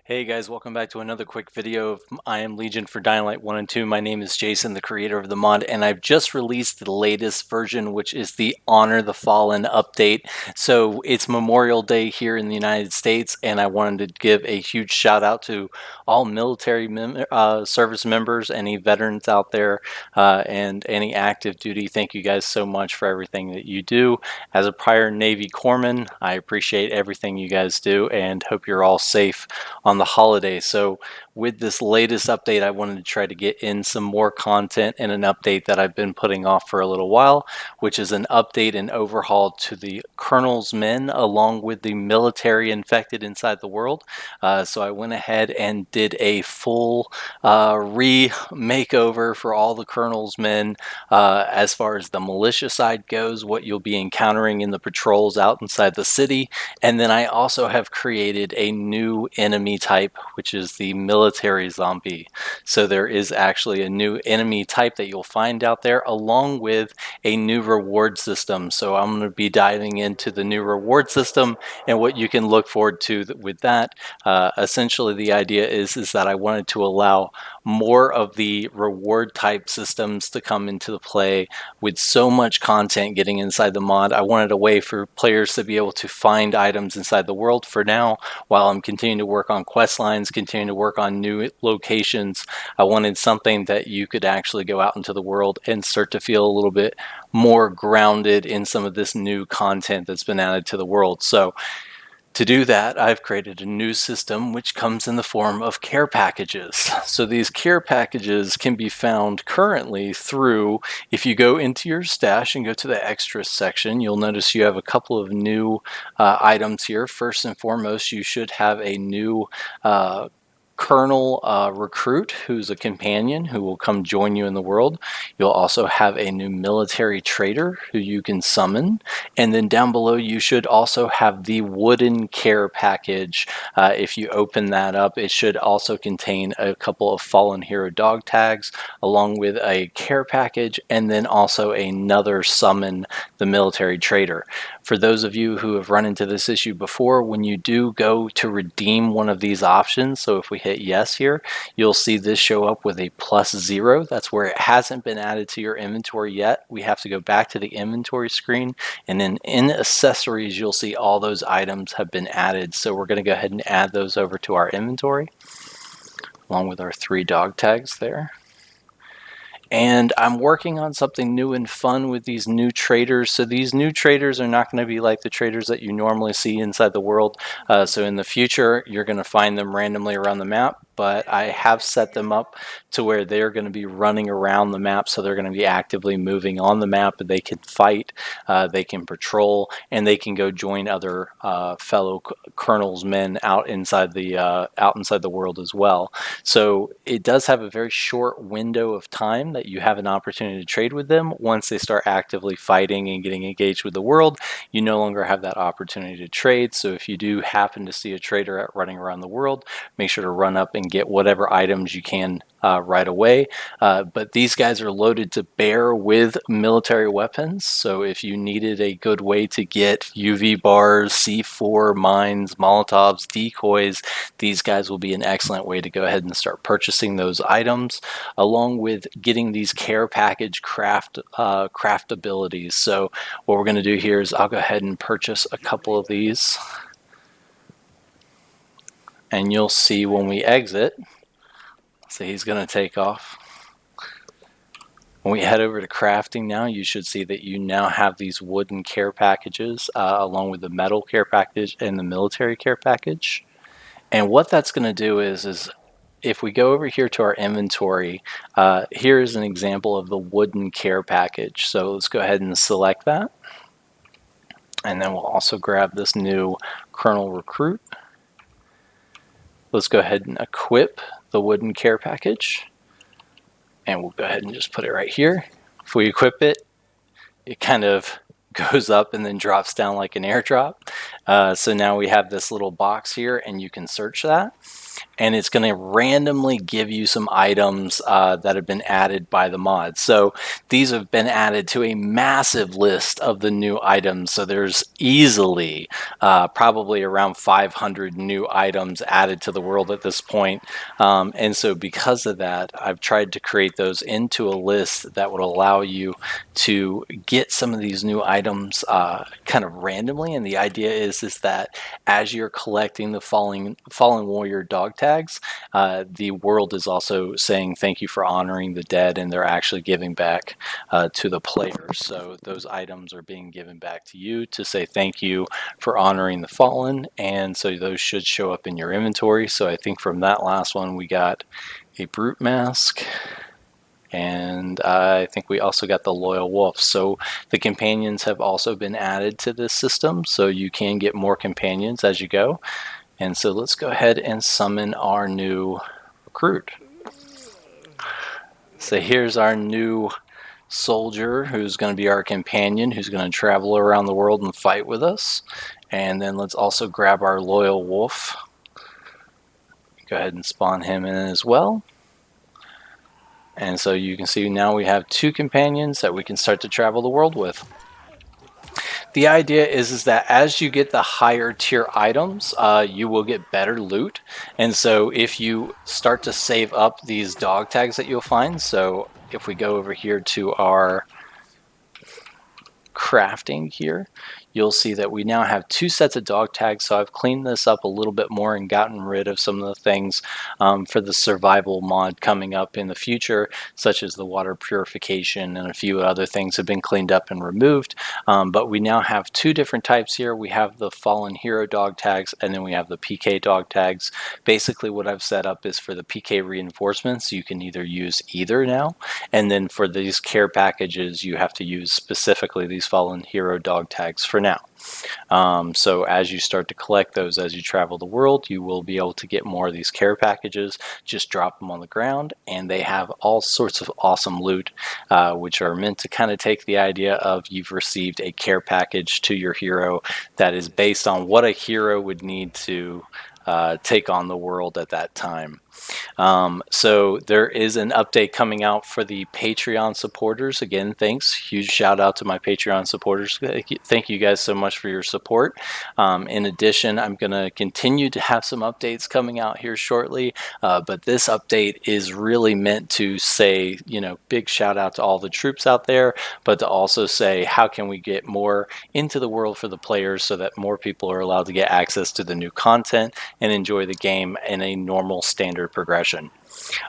Hey guys, welcome back to another quick video of I Am Legion for Dying Light 1 and 2. My name is Jason, the creator of the mod, and I've just released the latest version, which is the Honor the Fallen update. So it's Memorial Day here in the United States, and I wanted to give a huge shout out to all military service members, any veterans out there, and any active duty. Thank you guys so much for everything that you do. As a prior Navy corpsman, I appreciate everything you guys do and hope you're all safe on the holiday. So with this latest update, I wanted to try to get in some more content and an update that I've been putting off for a little while, which is an update and overhaul to the Colonel's Men along with the military infected inside the world. So I went ahead and did a full re-makeover for all the Colonel's Men as far as the militia side goes, what you'll be encountering in the patrols out inside the city. And then I also have created a new enemy type, which is the military zombie. So there is actually a new enemy type that you'll find out there, along with a new reward system. So I'm going to be diving into the new reward system and what you can look forward to with that. Essentially, the idea is that I wanted to allow more of the reward type systems to come into the play. With so much content getting inside the mod, I wanted a way for players to be able to find items inside the world for now, while I'm continuing to work on quest lines, continuing to work on new locations. I wanted something that you could actually go out into the world and start to feel a little bit more grounded in some of this new content that's been added to the world. So to do that, I've created a new system which comes in the form of care packages. So these care packages can be found currently through, if you go into your stash and go to the extras section, you'll notice you have a couple of new items here. First and foremost, you should have a new Colonel recruit who's a companion who will come join you in the world. You'll also have a new military trader who you can summon, and then down below you should also have the wooden care package. If you open that up, it should also contain a couple of fallen hero dog tags along with a care package, and then also another summon the military trader. For those of you who have run into this issue before, when you do go to redeem one of these options, so if we hit yes here, you'll see this show up with a +0. That's where it hasn't been added to your inventory yet. We have to go back to the inventory screen, and then in accessories, you'll see all those items have been added. So we're going to go ahead and add those over to our inventory, along with our 3 dog tags there. And I'm working on something new and fun with these new traders. So these new traders are not going to be like the traders that you normally see inside the world. So in the future, you're going to find them randomly around the map, but I have set them up to where they're going to be running around the map. So they're going to be actively moving on the map. They can fight, they can patrol, and they can go join other fellow Colonel's men out inside the world as well. So it does have a very short window of time that you have an opportunity to trade with them. Once they start actively fighting and getting engaged with the world, you no longer have that opportunity to trade. So if you do happen to see a trader running around the world, make sure to run up and get whatever items you can right away. But these guys are loaded to bear with military weapons. So if you needed a good way to get UV bars, C4, mines, Molotovs, decoys, these guys will be an excellent way to go ahead and start purchasing those items, along with getting these care package craft abilities. So what we're going to do here is I'll go ahead and purchase a couple of these, and you'll see when we exit, so he's going to take off. When we head over to crafting now, you should see that you now have these wooden care packages along with the metal care package and the military care package. And what that's going to do is if we go over here to our inventory, here's an example of the wooden care package. So let's go ahead and select that. And then we'll also grab this new Colonel Recruit. Let's go ahead and equip the wooden care package. And we'll go ahead and just put it right here. If we equip it, it kind of goes up and then drops down like an airdrop. So now we have this little box here, and you can search that. And it's going to randomly give you some items that have been added by the mod. So these have been added to a massive list of the new items. So there's easily probably around 500 new items added to the world at this point. And so because of that, I've tried to create those into a list that would allow you to get some of these new items kind of randomly. And the idea is that as you're collecting the fallen warrior dog tags, the world is also saying thank you for honoring the dead, and they're actually giving back to the players. So those items are being given back to you to say thank you for honoring the fallen, and so those should show up in your inventory. So I think from that last one we got a brute mask, and I think we also got the loyal wolf. So the companions have also been added to this system, so you can get more companions as you go. And so let's go ahead and summon our new recruit. So here's our new soldier who's going to be our companion, who's going to travel around the world and fight with us. And then let's also grab our loyal wolf. Go ahead and spawn him in as well. And so you can see now we have 2 companions that we can start to travel the world with. The idea is that as you get the higher tier items, you will get better loot. And so if you start to save up these dog tags that you'll find, so if we go over here to our crafting here, you'll see that we now have 2 sets of dog tags. So I've cleaned this up a little bit more and gotten rid of some of the things for the survival mod coming up in the future, such as the water purification, and a few other things have been cleaned up and removed. But we now have 2 different types here. We have the fallen hero dog tags, and then we have the PK dog tags. Basically what I've set up is for the PK reinforcements, you can either use either now, and then for these care packages you have to use specifically these fallen hero dog tags for now. So as you start to collect those as you travel the world, you will be able to get more of these care packages. Just drop them on the ground, and they have all sorts of awesome loot, which are meant to kind of take the idea of you've received a care package to your hero that is based on what a hero would need to take on the world at that time. So there is an update coming out for the Patreon supporters. Again, thanks. Huge shout out to my Patreon supporters. Thank you guys so much for your support. In addition, I'm going to continue to have some updates coming out here shortly, but this update is really meant to say, big shout out to all the troops out there, but to also say, how can we get more into the world for the players so that more people are allowed to get access to the new content and enjoy the game in a normal standard progression.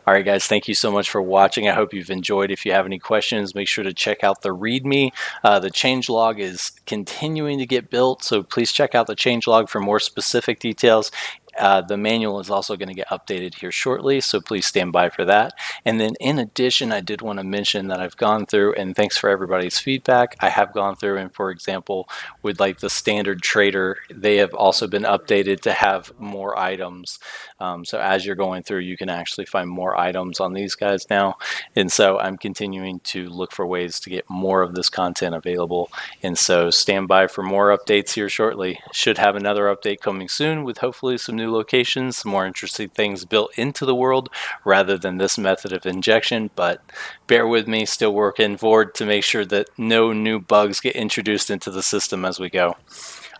All right, guys, thank you so much for watching. I hope you've enjoyed. If you have any questions, make sure to check out the README. The changelog is continuing to get built, so please check out the changelog for more specific details. The manual is also going to get updated here shortly, so please stand by for that. And then in addition, I did want to mention that I've gone through, and thanks for everybody's feedback, I have gone through and, for example, with like the standard trader, they have also been updated to have more items. So as you're going through, you can actually find more items on these guys now. And so I'm continuing to look for ways to get more of this content available. And so stand by for more updates here shortly. Should have another update coming soon with hopefully some new locations, some more interesting things built into the world rather than this method of injection. But bear with me, still working forward to make sure that no new bugs get introduced into the system as we go.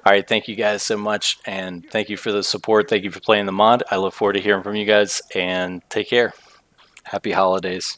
All right, thank you guys so much, and thank you for the support. Thank you for playing the mod. I look forward to hearing from you guys, and take care. Happy holidays.